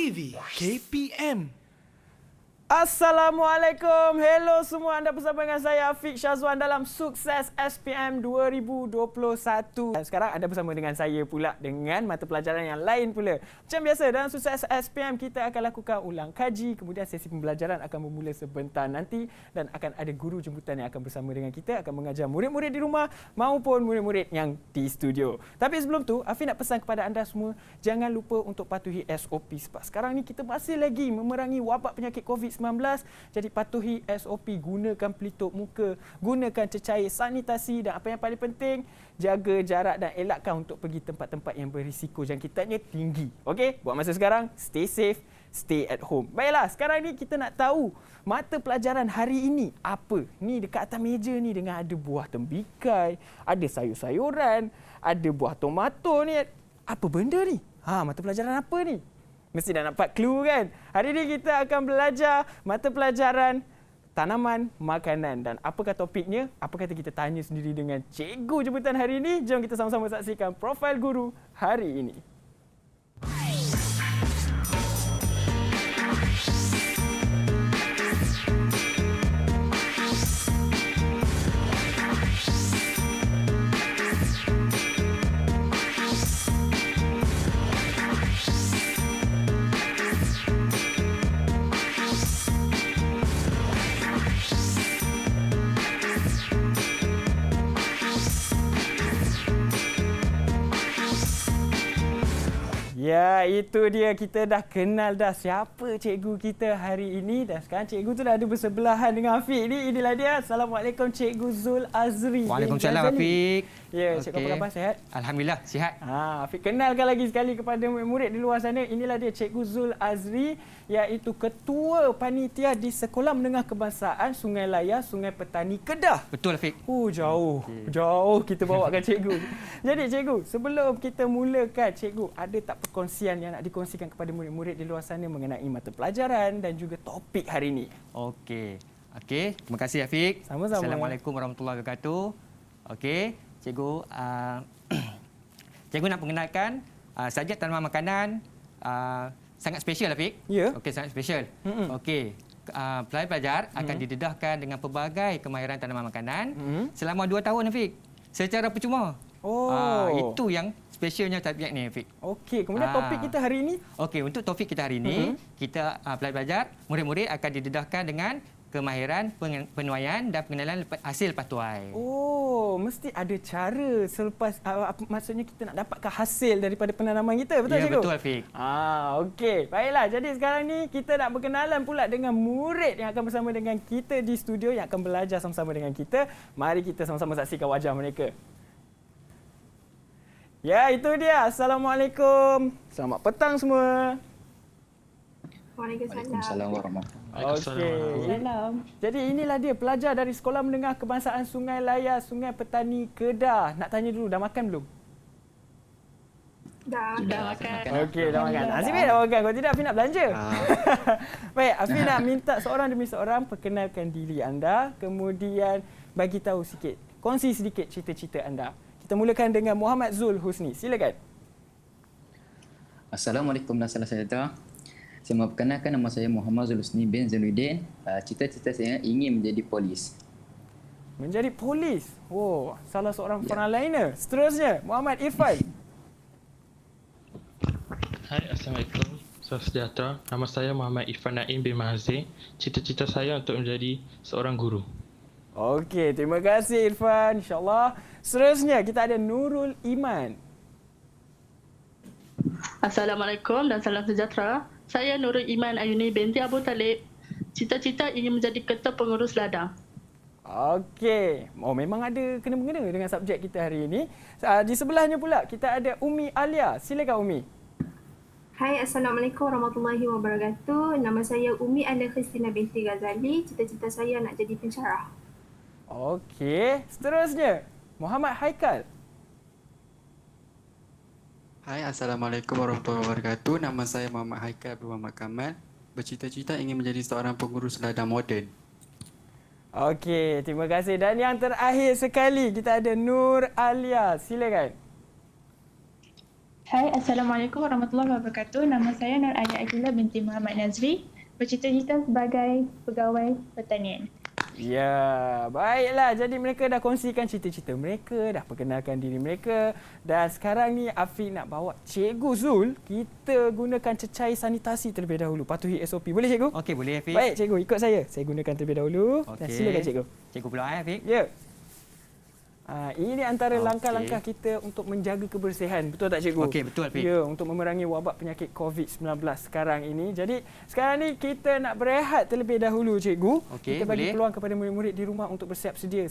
TV KPM. Assalamualaikum. Hello semua. Anda bersama dengan saya Afiq Syazwan dalam Sukses SPM 2021. Sekarang anda bersama dengan saya pula dengan mata pelajaran yang lain pula. Macam biasa dalam Sukses SPM kita akan lakukan ulang kaji, kemudian sesi pembelajaran akan bermula sebentar nanti dan akan ada guru jemputan yang akan bersama dengan kita akan mengajar murid-murid di rumah maupun murid-murid yang di studio. Tapi sebelum tu, Afiq nak pesan kepada anda semua, jangan lupa untuk patuhi SOP sebab sekarang ni kita masih lagi memerangi wabak penyakit COVID-19. Jadi patuhi SOP, gunakan pelitup muka, gunakan cecair sanitasi dan apa yang paling penting, jaga jarak dan elakkan untuk pergi tempat-tempat yang berisiko jangkitannya tinggi. Okey, buat masa sekarang, stay safe, stay at home. Baiklah, sekarang ni kita nak tahu mata pelajaran hari ini apa. Ni dekat atas meja ni dengan ada buah tembikai, ada sayur-sayuran, ada buah tomato ni. Apa benda ni? Mata pelajaran apa ni? Mesti dah dapat clue kan? Hari ini kita akan belajar mata pelajaran tanaman makanan. Dan apakah topiknya? Apa kata kita tanya sendiri dengan cikgu jemputan hari ini? Jom kita sama-sama saksikan profil guru hari ini. Ya, itu dia. Kita dah kenal dah siapa cikgu kita hari ini. Dan sekarang cikgu tu dah ada bersebelahan dengan Afiq ni. Inilah dia. Assalamualaikum Cikgu Zul Azri. Waalaikumsalam Afiq. Ya, cikgu apa khabar? Sihat? Alhamdulillah, sihat. Afiq kenalkan lagi sekali kepada murid-murid di luar sana. Inilah dia Cikgu Zul Azri, iaitu Ketua Panitia di Sekolah Menengah Kebangsaan Sungai Layar, Sungai Petani, Kedah. Betul Afiq. Jauh. Jauh kita bawakan cikgu. Jadi cikgu, sebelum kita mulakan, cikgu ada tak perkongsian yang nak dikongsikan kepada murid-murid di luar sana mengenai mata pelajaran dan juga topik hari ini? Okey. Terima kasih Afiq. Sama-sama. Assalamualaikum warahmatullahi wabarakatuh. Okey, cikgu cikgu nak mengenalkan subjek tanaman makanan sangat special Afiq. Ya. Okey, sangat special. Okey. Pelajar akan didedahkan dengan pelbagai kemahiran tanaman makanan selama 2 tahun Afiq. Secara percuma. Itu yang specialnya subjek ni Afiq. Okey, kemudian topik kita hari ini? Okey, untuk topik kita hari ini, kita pelajar, murid-murid akan didedahkan dengan kemahiran penuaian dan pengenalan hasil patuai. Mesti ada cara selepas maksudnya kita nak dapatkan hasil daripada penanaman kita, betul cikgu? Ya, betul Afiq. Okey. Baiklah, jadi sekarang ni kita nak berkenalan pula dengan murid yang akan bersama dengan kita di studio yang akan belajar sama-sama dengan kita. Mari kita sama-sama saksikan wajah mereka. Ya, itu dia. Assalamualaikum. Selamat petang semua. Waalaikumsalam warahmatullahi Okey. Jadi inilah dia pelajar dari Sekolah Menengah Kebangsaan Sungai Layar, Sungai Petani, Kedah. Nak tanya dulu, dah makan belum? Dah makan. Okey, dah makan. Aziz dah makan. Kalau tidak, Afiq nak belanja. Baik, Afiq nak minta seorang demi seorang perkenalkan diri anda. Kemudian bagi tahu sikit, kongsi sedikit cita-cita anda. Kita mulakan dengan Muhammad Zul Husni. Silakan. Assalamualaikum dan salam sejahtera. Saya memperkenalkan nama saya Muhammad Zul Husni bin Zainuddin. Cita-cita saya ingin menjadi polis. Menjadi polis? Salah seorang frontliner. Seterusnya, Muhammad Irfan. Hai, Assalamualaikum. Salam sejahtera. Nama saya Muhammad Irfan Naim bin Mahazir. Cita-cita saya untuk menjadi seorang guru. Okey, terima kasih Irfan. InsyaAllah. Seterusnya, kita ada Nurul Iman. Assalamualaikum dan salam sejahtera. Saya Nurul Iman Ayuni binti Abu Talib. Cita-cita ingin menjadi ketua pengurus ladang. Okey. Memang ada kena-mengena dengan subjek kita hari ini. Di sebelahnya pula kita ada Umi Alia. Silakan Umi. Hai, Assalamualaikum warahmatullahi wabarakatuh. Nama saya Umi Alia Christina binti Ghazali. Cita-cita saya nak jadi pensyarah. Okey. Seterusnya, Muhammad Haikal. Hai, Assalamualaikum warahmatullahi wabarakatuh. Nama saya Muhammad Haikal bin Muhammad Kamal. Bercita-cita ingin menjadi seorang pengurus ladang moden. Okey, terima kasih. Dan yang terakhir sekali, kita ada Nur Alia. Silakan. Hai, Assalamualaikum warahmatullahi wabarakatuh. Nama saya Nur Alia Aqilah binti Muhammad Nazri, bercita-cita sebagai pegawai pertanian. Ya, baiklah. Jadi mereka dah kongsikan cita-cita mereka, dah perkenalkan diri mereka. Dan sekarang ni Afiq nak bawa Cikgu Zul, kita gunakan cecair sanitasi terlebih dahulu. Patuhi SOP. Boleh Cikgu? Okey, boleh Afiq. Baik Cikgu, ikut saya. Saya gunakan terlebih dahulu. Dan silakan Cikgu. Cikgu pula Afiq. Ya. Ini antara langkah-langkah kita untuk menjaga kebersihan. Betul tak Cikgu? Okey, betul Afiq. Ya, untuk memerangi wabak penyakit COVID-19 sekarang ini. Jadi, sekarang ni kita nak berehat terlebih dahulu Cikgu. Okey, kita bagi boleh. peluang kepada murid-murid di rumah untuk bersiap sedia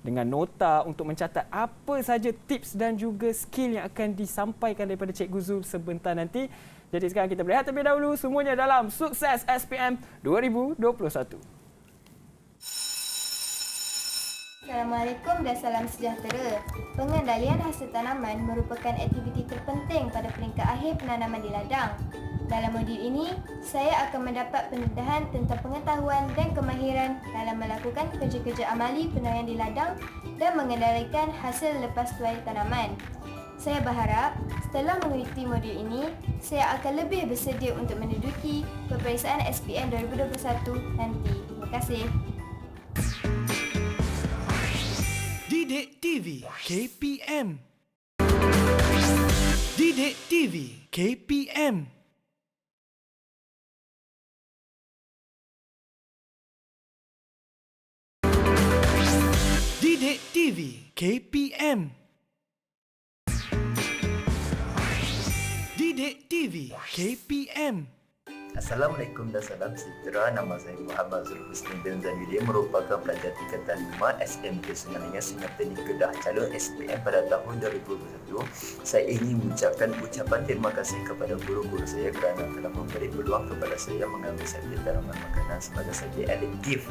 dengan nota untuk mencatat apa saja tips dan juga skill yang akan disampaikan daripada Cikgu Zul sebentar nanti. Jadi sekarang kita berehat terlebih dahulu, semuanya dalam Sukses SPM 2021. Assalamualaikum dan salam sejahtera. Pengendalian hasil tanaman merupakan aktiviti terpenting pada peringkat akhir penanaman di ladang. Dalam modul ini, saya akan mendapat pendedahan tentang pengetahuan dan kemahiran dalam melakukan kerja-kerja amali penilaian di ladang dan mengendalikan hasil lepas tuai tanaman. Saya berharap setelah mengikuti modul ini, saya akan lebih bersedia untuk menduduki peperiksaan SPM 2021 nanti. Terima kasih. Didik TV KPM. Didik TV KPM. Didik TV KPM. Didik TV KPM. Assalamualaikum dan salam sejahtera. Nama saya Muhammad Zulhusni bin Zainuddin, merupakan pelajar tingkatan 5 SMK Sungai Sungai Tani Kedah, calon SPM pada tahun 2021. Saya ingin mengucapkan ucapan terima kasih kepada guru-guru saya kerana telah memberi peluang kepada saya mengambil subjek tanaman makanan sebagai subjek elektif.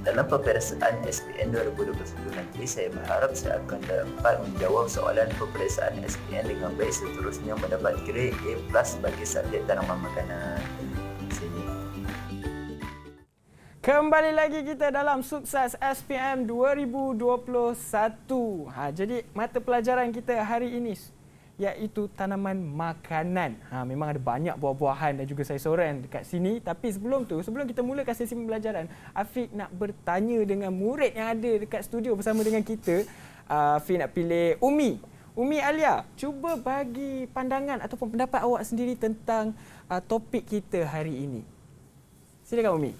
Dalam peperiksaan SPM 2021 nanti, saya berharap saya akan dapat menjawab soalan peperiksaan SPM dengan baik, seterusnya mendapat grade A+ bagi subjek tanaman makanan. Kembali lagi kita dalam Sukses SPM 2021. Jadi mata pelajaran kita hari ini iaitu tanaman makanan. Memang ada banyak buah-buahan dan juga sayur-sayuran dekat sini. Tapi sebelum kita mulakan sesi pembelajaran, Afiq nak bertanya dengan murid yang ada dekat studio bersama dengan kita. Afiq nak pilih Umi. Umi Alia, cuba bagi pandangan ataupun pendapat awak sendiri tentang topik kita hari ini. Silakan Umi.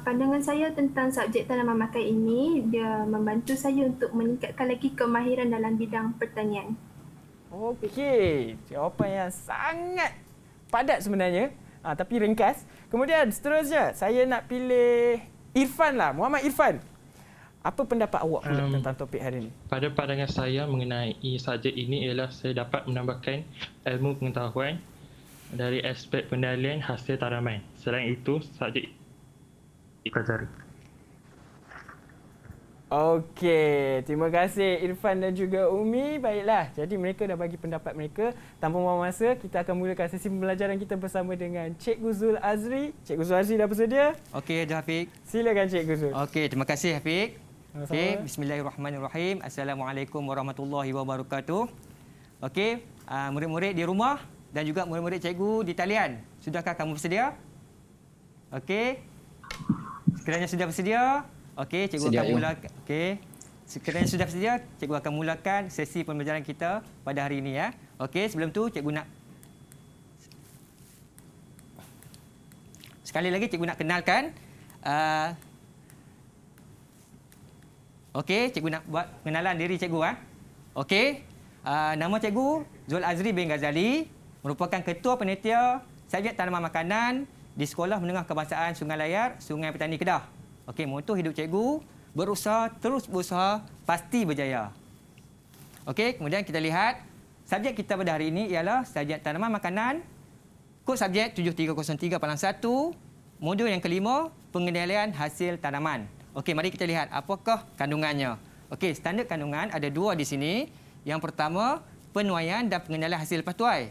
Pandangan saya tentang subjek tanaman makan ini, dia membantu saya untuk meningkatkan lagi kemahiran dalam bidang pertanian. Okey, jawapan yang sangat padat sebenarnya, tapi ringkas. Kemudian seterusnya, saya nak pilih Irfan lah, Muhammad Irfan. Apa pendapat awak pula tentang topik hari ini? Pada pandangan saya mengenai subjek ini ialah saya dapat menambahkan ilmu pengetahuan dari aspek penilaian hasil tanaman. Selain itu, subjek pelajari. Okey, terima kasih Irfan dan juga Umi. Baiklah, jadi mereka dah bagi pendapat mereka. Tanpa membuang masa, kita akan mulakan sesi pembelajaran kita bersama dengan Cikgu Zul Azri. Cikgu Zul Azri dah bersedia? Okey, dah Afiq. Silakan Cikgu Zul. Okey, terima kasih Afiq. Sama-sama. Okey, bismillahirrahmanirrahim. Assalamualaikum warahmatullahi wabarakatuh. Okey, murid-murid di rumah dan juga murid-murid cikgu di talian. Sudahkah kamu bersedia? Okey. Sekiranya sudah bersedia, okey, cikgu akan mulakan. Okey. Sekiranya sudah bersedia, cikgu akan mulakan sesi pembelajaran kita pada hari ini ya. Okey, sebelum tu cikgu nak sekali lagi cikgu nak kenalkan okey, cikgu nak buat pengenalan diri cikgu Okey. Nama cikgu Zul Azri bin Ghazali, merupakan ketua panitia subjek tanaman makanan di Sekolah Menengah Kebangsaan Sungai Layar, Sungai Petani Kedah. Okey, moto hidup cikgu, berusaha, terus berusaha, pasti berjaya. Okey, kemudian kita lihat subjek kita pada hari ini ialah subjek tanaman makanan, kod subjek 7303/1, modul yang kelima, pengendalian hasil tanaman. Okey, mari kita lihat apakah kandungannya. Okey, standard kandungan ada dua di sini. Yang pertama, penuaian dan pengendalian hasil lepas tuai.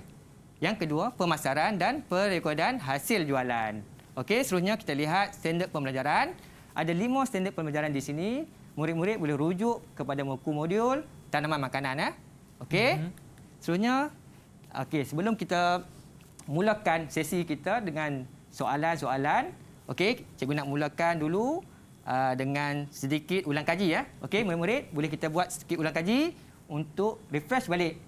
Yang kedua, pemasaran dan perekodan hasil jualan. Okey, seterusnya kita lihat standard pembelajaran. Ada 5 standard pembelajaran di sini. Murid-murid boleh rujuk kepada buku modul tanaman makanan. Okey. seterusnya, okey, sebelum kita mulakan sesi kita dengan soalan-soalan, okey, cikgu nak mulakan dulu dengan sedikit ulang kaji ya. Okey, murid-murid, boleh kita buat sedikit ulang kaji untuk refresh balik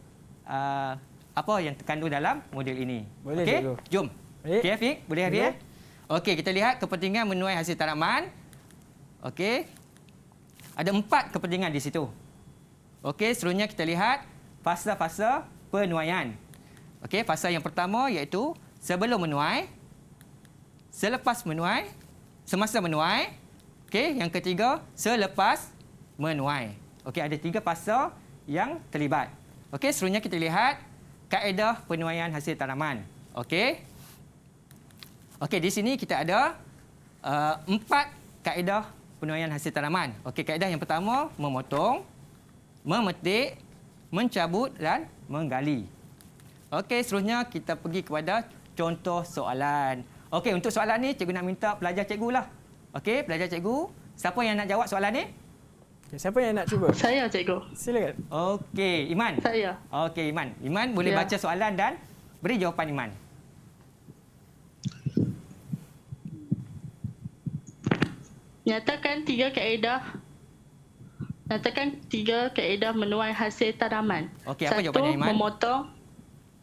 apa yang terkandung dalam modul ini. Boleh, okey, cikgu. jom. Okey, Afiq, boleh Afiq ya? Boleh. Okey, kita lihat kepentingan menuai hasil tanaman. Okey. Ada 4 kepentingan di situ. Okey, seterusnya kita lihat fasa-fasa penuaian. Okey, fasa yang pertama iaitu sebelum menuai, selepas menuai, semasa menuai. Okey, yang ketiga selepas menuai. Okey, ada 3 fasa yang terlibat. Okey, seterusnya kita lihat kaedah penuaian hasil tanaman. Okey. Okey, di sini kita ada 4 kaedah penuaian hasil tanaman. Okey, kaedah yang pertama memotong, memetik, mencabut dan menggali. Okey, seterusnya kita pergi kepada contoh soalan. Okey, untuk soalan ni cikgu nak minta pelajar cikgu lah. Okey, pelajar cikgu, siapa yang nak jawab soalan ni? Okay, siapa yang nak cuba? Saya, cikgu. Silakan. Okey, Iman. Saya. Okey, Iman. Iman boleh Ya. baca soalan dan beri jawapan Iman. Nyatakan 3 kaedah menuai hasil tanaman. Okey, apa jawapannya, Iman? Memotong.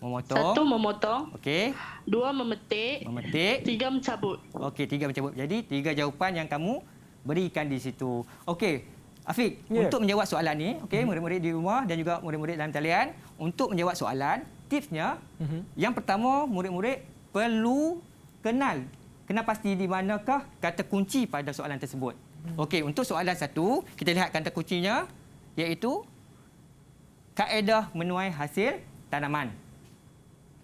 Memotong. 1 memotong. Okey. 2 memetik. Memetik. 3 mencabut. Okey, 3 mencabut. Jadi 3 jawapan yang kamu berikan di situ. Okey, Afiq, Ya. untuk menjawab soalan ni, okey, murid-murid di rumah dan juga murid-murid dalam talian, untuk menjawab soalan, tipsnya yang pertama, murid-murid perlu kenal pasti di manakah kata kunci pada soalan tersebut. Okey, untuk soalan 1, kita lihat kata kuncinya iaitu kaedah menuai hasil tanaman.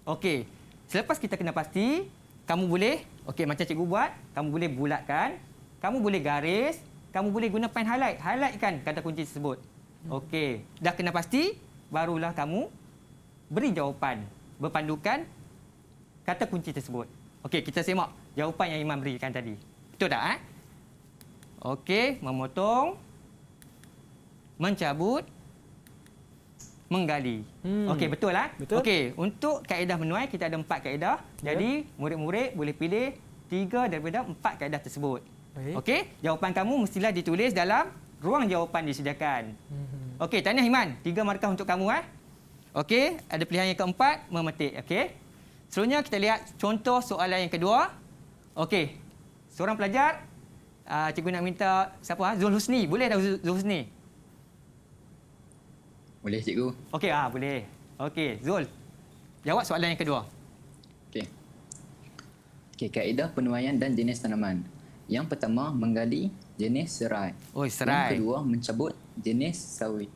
Okey, selepas kita kenal pasti, kamu boleh, okey, macam cikgu buat, kamu boleh bulatkan, kamu boleh garis, kamu boleh guna pen highlight, highlightkan kata kunci tersebut. Okey, dah kenal pasti, barulah kamu beri jawapan berpandukan kata kunci tersebut. Okey, kita semak jawapan yang Iman berikan tadi. Betul tak? Okey, memotong, mencabut, menggali. Okey, betul lah? Betul. Okey, untuk kaedah menuai kita ada 4 kaedah. Ya. Jadi, murid-murid boleh pilih 3 daripada 4 kaedah tersebut. Baik. Okey, jawapan kamu mestilah ditulis dalam ruang jawapan disediakan. Okey, tahniah Iman. 3 markah untuk kamu. Okey, ada pilihan yang keempat, memetik. Okey. Seterusnya kita lihat contoh soalan yang kedua. Okey, seorang pelajar, cikgu nak minta siapa? Zul Husni. Boleh tak Zul Husni? Boleh, cikgu. Okey, boleh. Okey, Zul. Jawab soalan yang kedua. Okey. Okey, kaedah penuaian dan jenis tanaman. Yang pertama, menggali jenis serai. Oh, serai. Yang kedua, mencabut jenis sawi.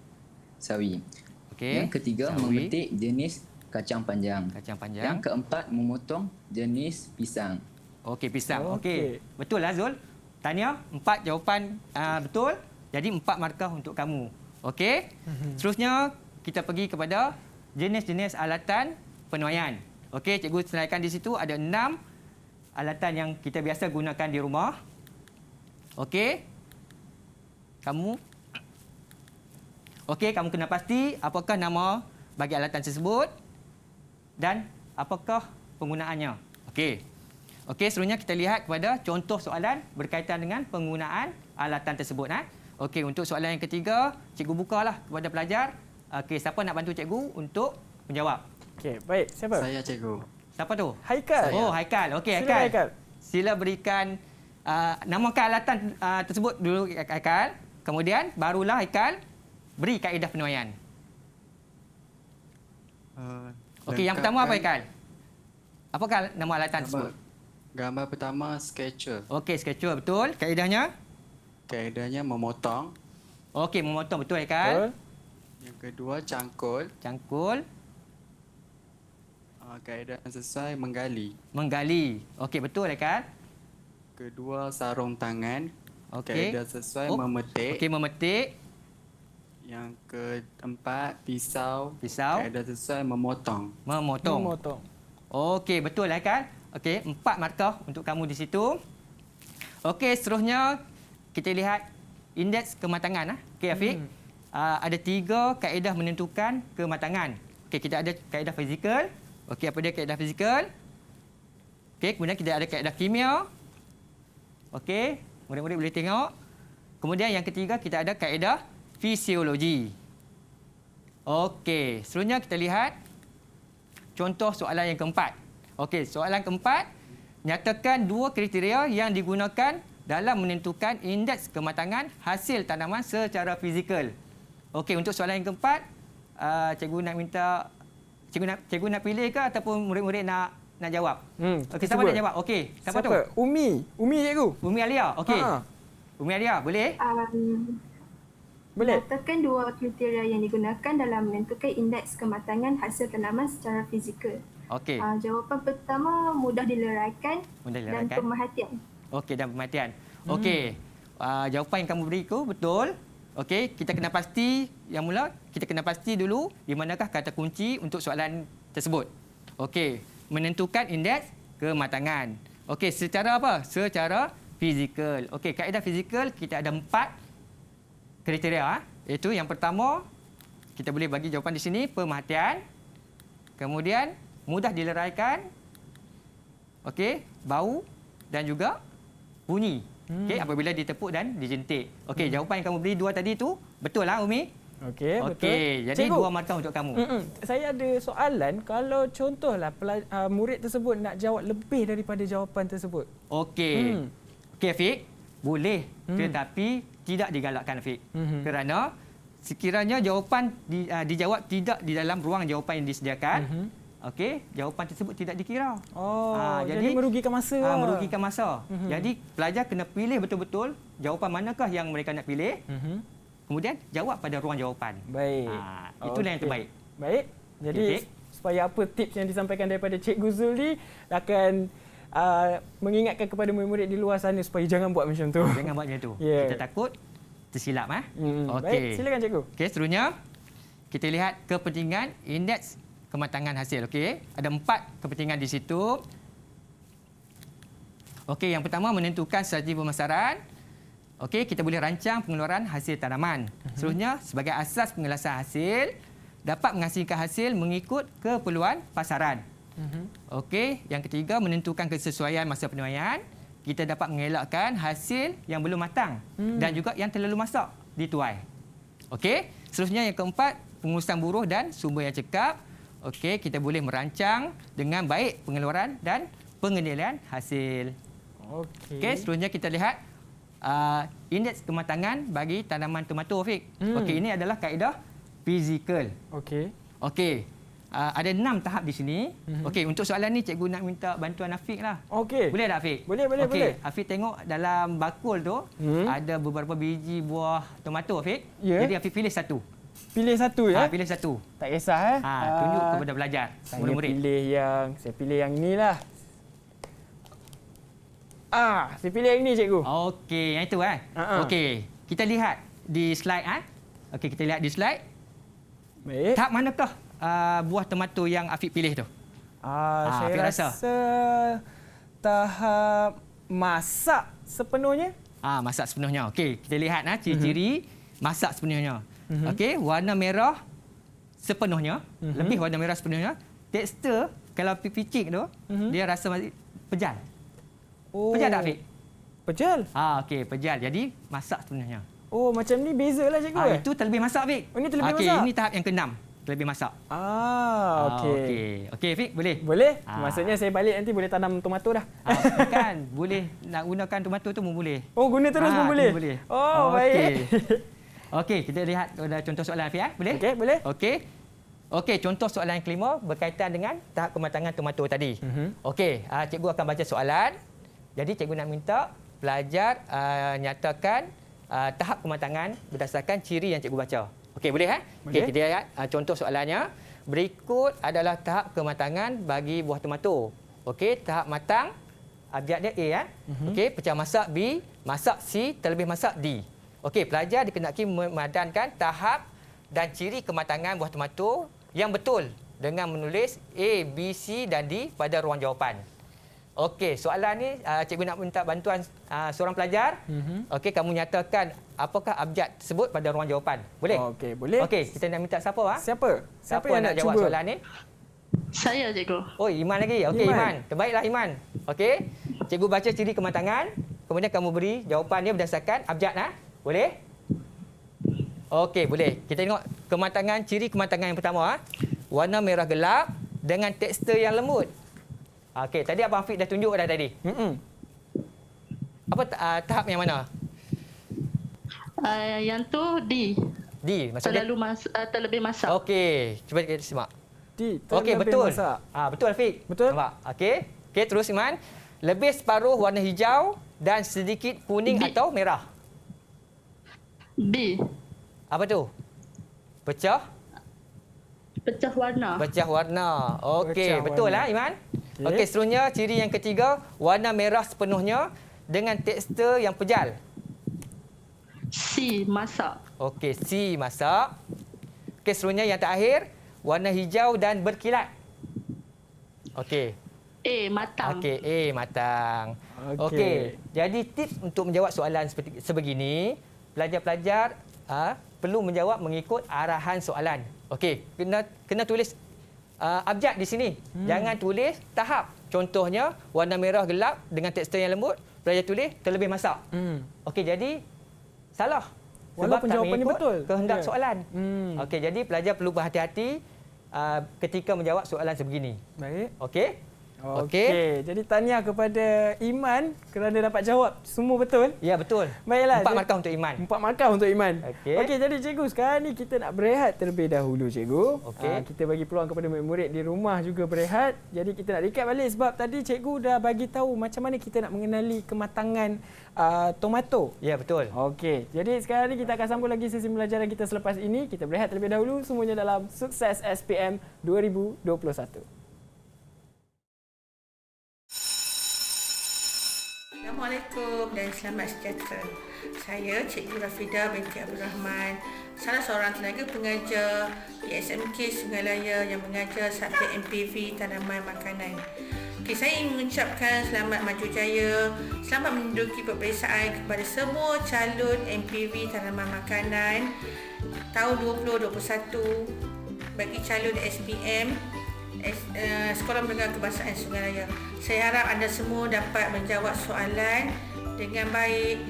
Okey. Yang ketiga, sawi. memetik jenis kacang panjang. Kacang panjang. Yang keempat, memotong jenis pisang. Okey, pisang. Okey. Okey. Betul lah Zul. Tahniah, 4 jawapan betul. Jadi 4 markah untuk kamu. Okey. Seterusnya kita pergi kepada jenis-jenis alatan penuaian. Okey, cikgu senaraikan di situ ada 6 alatan yang kita biasa gunakan di rumah. Okey. Kamu kena pasti apakah nama bagi alatan tersebut dan apakah penggunaannya. Okey. Okey, seterusnya kita lihat kepada contoh soalan berkaitan dengan penggunaan alatan tersebut. Okey, untuk soalan yang ketiga, cikgu bukalah kepada pelajar. Okey, siapa nak bantu cikgu untuk menjawab? Okey, baik. Siapa? Saya, cikgu. Siapa tu? Haikal. Oh, Haikal. Okey, Sila, Haikal. Sila berikan namakan alatan tersebut dulu, Haikal. Kemudian barulah Haikal beri kaedah penuaian. Okey, yang pertama apa, Haikal? Apakah nama alatan tersebut? Gambar pertama, sketcher. Okey, sketcher betul. Kaedahnya? Kaedahnya memotong. Okey, memotong betul, Haikal. Yang kedua, cangkul. Cangkul. Kaedah yang sesuai, menggali. Menggali. Okey, betul, Haikal. Kedua, sarung tangan. Okey. Kaedah sesuai, memetik. Okey, memetik. Yang keempat, pisau. Pisau. Kaedah sesuai, memotong. Memotong. Okey, betul, Haikal. Okey, 4 markah untuk kamu di situ. Okey, seterusnya kita lihat indeks kematangan. Okey, Afiq. Ada 3 kaedah menentukan kematangan. Okey, kita ada kaedah fizikal. Okey, apa dia kaedah fizikal? Okey, kemudian kita ada kaedah kimia. Okey, murid-murid boleh tengok. Kemudian yang ketiga kita ada kaedah fisiologi. Okey, seterusnya kita lihat contoh soalan yang keempat. Okey, soalan keempat, nyatakan 2 kriteria yang digunakan dalam menentukan indeks kematangan hasil tanaman secara fizikal. Okey, untuk soalan yang keempat, cikgu nak minta cikgu nak pilih ke ataupun murid-murid nak jawab? Okey, siapa nak jawab? Okey, siapa tu? Umi cikgu. Umi Alia. Okey. Umi Alia, boleh? Boleh. Nyatakan 2 kriteria yang digunakan dalam menentukan indeks kematangan hasil tanaman secara fizikal. Okey. Jawapan pertama mudah dileraikan, dan pemerhatian. Okey, dan pemerhatian. Okey. Jawapan yang kamu beri itu betul. Okey, kita kena pasti yang mula, kita kena pasti dulu di manakah kata kunci untuk soalan tersebut. Okey, menentukan indeks kematangan. Okey, secara apa? Secara fizikal. Okey, kaedah fizikal kita ada 4 kriteria. Iaitu yang pertama, kita boleh bagi jawapan di sini, pemerhatian. Kemudian, mudah dileraikan. Okey, bau dan juga bunyi. Okey, apabila ditepuk dan dijentik. Okey, jawapan yang kamu beri 2 tadi tu betul lah Umi? Okey, betul. Okey, jadi Cikgu, 2 markah untuk kamu. Saya ada soalan, kalau contohlah murid tersebut nak jawab lebih daripada jawapan tersebut. Okey. Okey Afiq, boleh tetapi tidak digalakkan Afiq. Kerana sekiranya jawapan dijawab tidak di dalam ruang jawapan yang disediakan, okey, jawapan tersebut tidak dikira. Jadi merugikan masa. Merugikan masa. Jadi pelajar kena pilih betul-betul jawapan manakah yang mereka nak pilih. Kemudian jawab pada ruang jawapan. Baik. Itulah yang terbaik. Baik. Jadi supaya apa tips yang disampaikan daripada Cikgu Zul ni akan mengingatkan kepada murid-murid di luar sana supaya jangan buat macam tu. Jangan buat macam tu. Kita takut tersilap. Okey. Baik, silakan Cikgu. Okey, seterusnya kita lihat kepentingan indeks kematangan hasil. Okey, ada 4 kepentingan di situ. Okey, yang pertama menentukan strategi pemasaran. Okey, kita boleh rancang pengeluaran hasil tanaman. Seterusnya, sebagai asas pengelasan hasil, dapat menghasilkan hasil mengikut keperluan pasaran. Okey, yang ketiga menentukan kesesuaian masa penuaian. Kita dapat mengelakkan hasil yang belum matang dan juga yang terlalu masak dituai. Okey, seterusnya yang keempat, pengurusan buruh dan sumber yang cekap. Okey, kita boleh merancang dengan baik pengeluaran dan pengendalian hasil. Okey, seterusnya kita lihat indeks kematangan bagi tanaman tomato, Afiq. Okey, ini adalah kaedah fizikal. Okey. Ada 6 tahap di sini. Okey, untuk soalan ni cikgu nak minta bantuan Afiq lah. Okey. Boleh tak Afiq? Boleh. Afiq tengok dalam bakul tu ada beberapa biji buah tomato, Afiq. Jadi Afiq pilih satu. Pilih satu ya? Pilih satu. Tak kisah tunjuk kepada pelajar, murid-murid. Saya pilih yang ni lah. Saya pilih yang ni cikgu. Okey, yang itu Okey, kita lihat di slide Okey, kita lihat di slide. Baik. Tahap manakah buah tomato yang Afiq pilih tu? Saya rasa tahap masak sepenuhnya. Masak sepenuhnya. Okey, kita lihat ciri-ciri masak sepenuhnya. Okey, warna merah sepenuhnya, lebih warna merah sepenuhnya. Tekstur kalau picik tu, dia rasa pejal. Pejal tak, Afiq? Pejal? Okey, pejal. Jadi masak sepenuhnya. Macam ni bezalah cikgu. Itu terlebih masak, Afiq. Ini terlebih masak. Okey, ini tahap yang ke-6. Terlebih masak. Okey. Okey, Afiq, boleh? Boleh. Maksudnya saya balik nanti boleh tanam tomato dah. Bukan, boleh nak gunakan tomato tu pun boleh. Guna terus pun boleh. Boleh. Baik. Okey, kita lihat ada contoh soalan Afiq, boleh? Okey, boleh. Okey, contoh soalan yang kelima berkaitan dengan tahap kematangan tomato tadi. Okey, cikgu akan baca soalan. Jadi cikgu nak minta pelajar nyatakan tahap kematangan berdasarkan ciri yang cikgu baca. Okey, boleh Okey, kita lihat contoh soalannya. Berikut adalah tahap kematangan bagi buah tomato. Okey, tahap matang biak dia A Okey, pecah masak B, masak C, terlebih masak D. Okey, pelajar dikenaki memadankan tahap dan ciri kematangan buah tomato yang betul dengan menulis A, B, C dan D pada ruang jawapan. Okey, soalan ni cikgu nak minta bantuan seorang pelajar. Okey, kamu nyatakan apakah abjad tersebut pada ruang jawapan. Boleh? Okey, boleh. Okey, kita nak minta siapa? Siapa? Siapa yang nak jawab cuba? soalan ni? Saya, cikgu. Oh, Iman lagi. Okey, Iman. Iman. Terbaiklah Iman. Okey. Cikgu baca ciri kematangan, kemudian kamu beri jawapan dia berdasarkan abjad. Boleh? Okey, boleh. Kita tengok kematangan, ciri kematangan yang pertama. Warna merah gelap dengan tekstur yang lembut. Okey, tadi Abang Afiq dah tunjuk dah tadi. Apa tahap yang mana? Yang tu D. D, maksudnya Terlebih masak. okey, cuba kita simak. D. Okey, terlebih betul. masak. Betul Afiq. Betul. Nampak? Okey. Okey, terus Iman. Lebih separuh warna hijau dan sedikit kuning B. atau merah. B. Apa tu? Pecah warna. Pecah warna. Okey, Pecah betul warna. Iman. Okey. Okey, seterusnya ciri yang ketiga, warna merah sepenuhnya dengan tekstur yang pejal. C. Masak. Okey, C masak. Okey, seterusnya yang terakhir, warna hijau dan berkilat. Okey. A. Matang. Okey, A matang. Okey. Okey. Jadi tips untuk menjawab soalan seperti sebegini, pelajar-pelajar perlu menjawab mengikut arahan soalan. Okey, kena tulis abjad di sini. Jangan tulis tahap. Contohnya warna merah gelap dengan tekstur yang lembut, pelajar tulis terlebih masak. Okey, jadi salah. Sebab Walaupun tak jawapannya mengikut betul. kehendak Ya. soalan. Okey, jadi pelajar perlu berhati-hati ketika menjawab soalan sebegini. Baik. Okey? Okey. Jadi tahniah kepada Iman kerana dapat jawab semua betul. Ya, betul. Baiklah. 4 markah untuk Iman. 4 markah untuk Iman. Okey. Okey, jadi cikgu sekarang ni kita nak berehat terlebih dahulu cikgu. Okey. Kita bagi peluang kepada murid-murid di rumah juga berehat. Jadi kita nak recap balik sebab tadi cikgu dah bagi tahu macam mana kita nak mengenali kematangan tomato. Ya, betul. Okey. Jadi sekarang ni kita akan sambung lagi sesi pembelajaran kita selepas ini. Kita berehat terlebih dahulu semuanya dalam Sukses SPM 2021. Assalamualaikum dan selamat sejahtera. Saya Cikgu Rafida binti Abdul Rahman, salah seorang tenaga pengajar di SMK Sungai Laya yang mengajar subjek MPV Tanaman Makanan. Saya ingin mengucapkan selamat maju jaya, selamat menduduki peperiksaan kepada semua calon MPV Tanaman Makanan tahun 2021 bagi calon SPM Sekolah Menengah Kebangsaan Sungai Laya. Saya harap anda semua dapat menjawab soalan dengan baik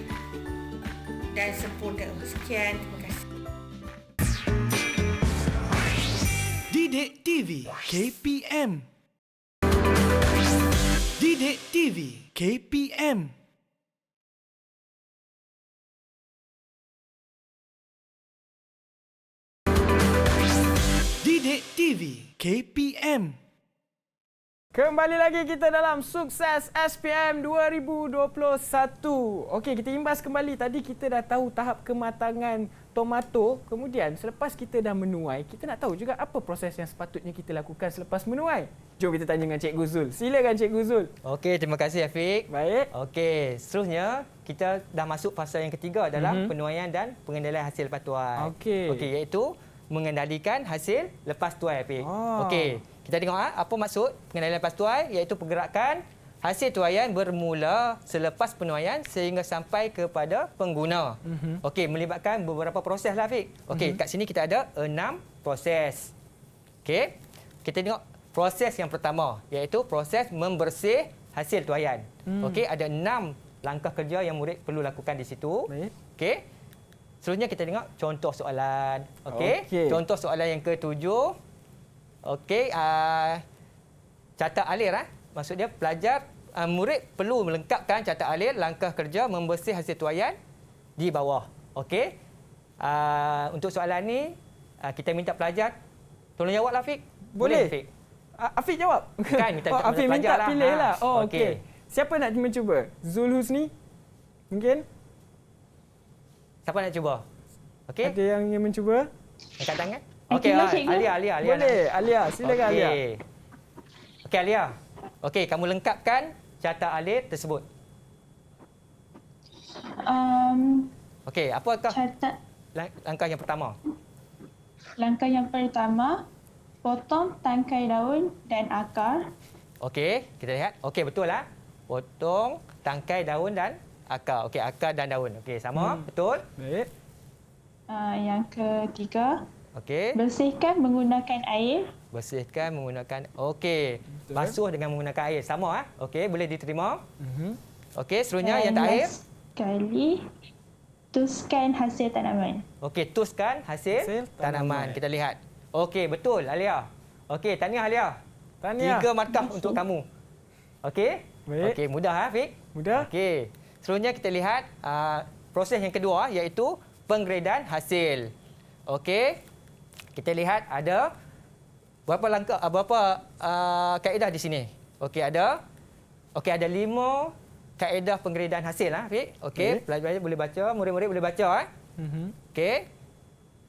dan sempurna. Sekian, terima kasih. Didik TV KPM. Didik TV KPM. Didik TV KPM. Kembali lagi kita dalam Sukses SPM 2021. Okey, kita imbas kembali. Tadi kita dah tahu tahap kematangan tomato. Kemudian selepas kita dah menuai, kita nak tahu juga apa proses yang sepatutnya kita lakukan selepas menuai. Jom kita tanya dengan Cikgu Zul. Silakan Cikgu Zul. Okey, terima kasih Afiq. Baik. Okey, seterusnya kita dah masuk fasa yang ketiga dalam penuaian dan pengendalian hasil lepas tuai. Okey. Okey, iaitu mengendalikan hasil lepas tuai Afiq. Okey, kita tengok apa maksud pengendalian lepas tuai, iaitu pergerakan hasil tuaian bermula selepas penuaian sehingga sampai kepada pengguna. Okey, melibatkan beberapa proses lah Afiq. Okey, kat sini kita ada 6 proses. Okey, kita tengok proses yang pertama, iaitu proses membersih hasil tuaian. Okey, ada 6 langkah kerja yang murid perlu lakukan di situ. Okey. Seterusnya kita tengok contoh soalan. Okey. Contoh soalan yang ke-7. Okey, catat alir maksudnya pelajar murid perlu melengkapkan catat alir langkah kerja membersih hasil tuaian di bawah. Okey. Untuk soalan ni kita minta pelajar tolong jawablah Afiq. Boleh Afiq? Afiq jawab. Kan minta Afiq minta pilih lah. Oh, okey. Siapa nak mencuba? Zul Husni? Mungkin? Siapa nak cuba? Okey. Ada yang ingin mencuba? Angkat tangan. Okey, Alia. Boleh, Alia. Silakan Alia. Okey, Alia. Okey, kamu lengkapkan catat alir tersebut. Okey, apakah langkah yang pertama? Langkah yang pertama, potong tangkai daun dan akar. Okey, kita lihat. Okey, betul lah. Potong tangkai daun dan akar. Okey, akar dan daun. Okey, sama. Betul? Baik. Yang ketiga, Okey. bersihkan menggunakan air. Bersihkan menggunakan. Okey. Basuh dengan menggunakan air. Sama Okey, boleh diterima. Okey, seterusnya yang terakhir. Sekali, tuskan hasil tanaman. Okey, tuskan hasil tanaman. Kita lihat. Okey, betul Alia. Okey, tahniah Alia. Tahniah. 3 markah untuk kamu. Okey? Baik. Okey, mudah Fik? Mudah. Okey. Seterusnya kita lihat proses yang kedua iaitu penggradean hasil. Okey. Kita lihat ada berapa langkah berapa kaedah di sini. Okey, ada 5 kaedah penggradean hasil Fik. Okey, pelajar boleh baca, murid-murid boleh baca Okey.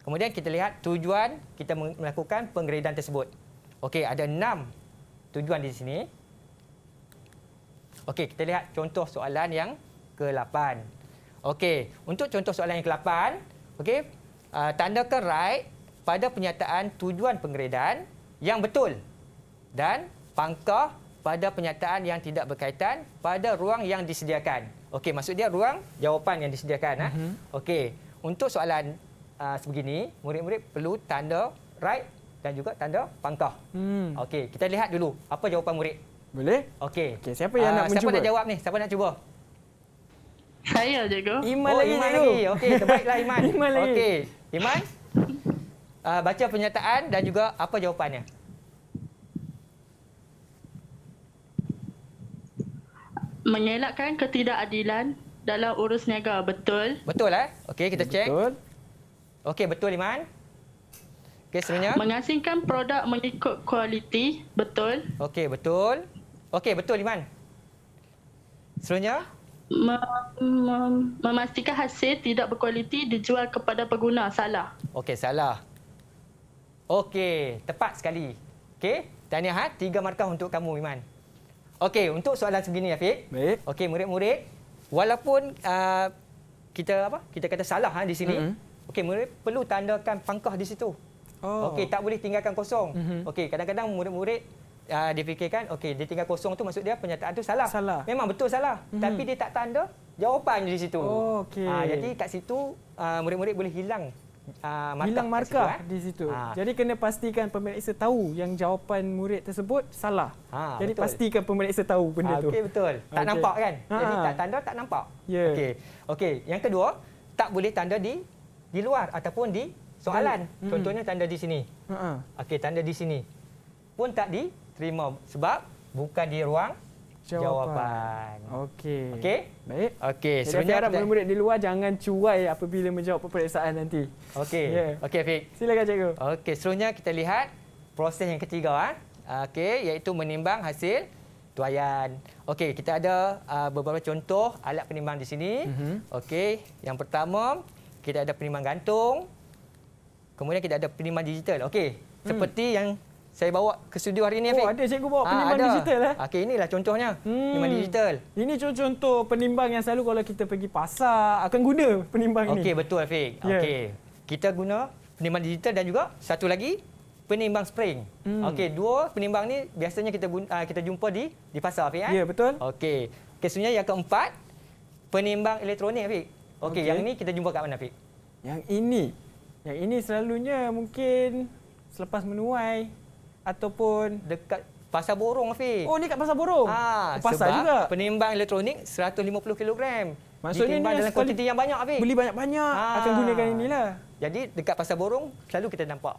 Kemudian kita lihat tujuan kita melakukan penggradean tersebut. Okey, ada 6 tujuan di sini. Okey, kita lihat contoh soalan yang ke-8. Okey, untuk contoh soalan yang ke-8, okey, tandakan right pada penyataan tujuan penggradean yang betul dan pangkah pada penyataan yang tidak berkaitan pada ruang yang disediakan. Okey, maksud dia ruang jawapan yang disediakan. Okey, untuk soalan sebegini, murid-murid perlu tanda right dan juga tanda pangkah. Okey, kita lihat dulu apa jawapan murid. Boleh? Okey. Okey, siapa yang nak mencuba? Siapa nak jawab ni? Siapa nak cuba? Saya, cikgu. Iman lagi, Iman cikgu. lagi. Okey, terbaiklah Iman. Iman lagi. Okey, Iman. Baca pernyataan dan juga apa jawapannya. Mengelakkan ketidakadilan dalam urus niaga. Betul. Betul Okey, kita cek. Betul. Okey, betul Iman. Okey, seterusnya. Mengasingkan produk mengikut kualiti. Betul. Okey, betul. Okey, betul Iman. Seterusnya. Memastikan hasil tidak berkualiti dijual kepada pengguna. Salah. Okey, salah. Okey, tepat sekali. Okey, tahniah 3 markah untuk kamu Iman. Okey, untuk soalan sebegini Afiq. Baik. Okey, murid-murid, walaupun kita kata salah di sini. Okey, murid perlu tandakan pangkah di situ. Okey, tak boleh tinggalkan kosong. Okey, kadang-kadang murid-murid dia fikirkan okey, dia tinggal kosong tu maksud dia pernyataan tu salah. Memang betul salah, tapi dia tak tanda jawapan di situ. Okey. Jadi kat situ murid-murid boleh hilang markah di situ. Jadi kena pastikan pemeriksa tahu yang jawapan murid tersebut salah. Jadi betul. pastikan pemeriksa tahu benda tu. Okey, betul. Tak nampak kan? Jadi tak tanda tak nampak. Ya. Okey, yang kedua, tak boleh tanda di luar ataupun di soalan. Contohnya tanda di sini. Okey, tanda di sini pun tak diterima sebab bukan di ruang jawapan. Okey. Okey? Baik. Okey, Jadi saya harap murid-murid di luar jangan cuai apabila menjawab peperiksaan nanti. Okey. Yeah. Okey, Fik. Silakan cikgu. Okey, seterusnya kita lihat proses yang ketiga okey, iaitu menimbang hasil tuaian. Okey, kita ada beberapa contoh alat penimbang di sini. Okey, yang pertama kita ada penimbang gantung. Kemudian kita ada penimbang digital. Okey, seperti yang saya bawa ke studio hari ini. Ada cikgu bawa penimbang digital Okey, inilah contohnya. Penimbang digital. Ini contoh penimbang yang selalu kalau kita pergi pasar akan guna penimbang ini. Okey, betul Afiq. Yeah. Okey. Kita guna penimbang digital dan juga satu lagi penimbang spring. Okey, dua penimbang ni biasanya kita jumpa di pasar Afiq. Ya, betul. Okey. Seterusnya yang keempat, penimbang elektronik Afiq. Okey, yang ni kita jumpa kat mana Afiq? Yang ini selalunya mungkin selepas menuai ataupun dekat Pasar Borong Afiq. Oh, ni kat Pasar Borong. Pasar sebab juga. Penimbang elektronik 150 kg. Maksudnya ditimbang ni dalam kuantiti yang banyak Afiq. Beli banyak-banyak akan gunakan inilah. Jadi dekat Pasar Borong selalu kita nampak.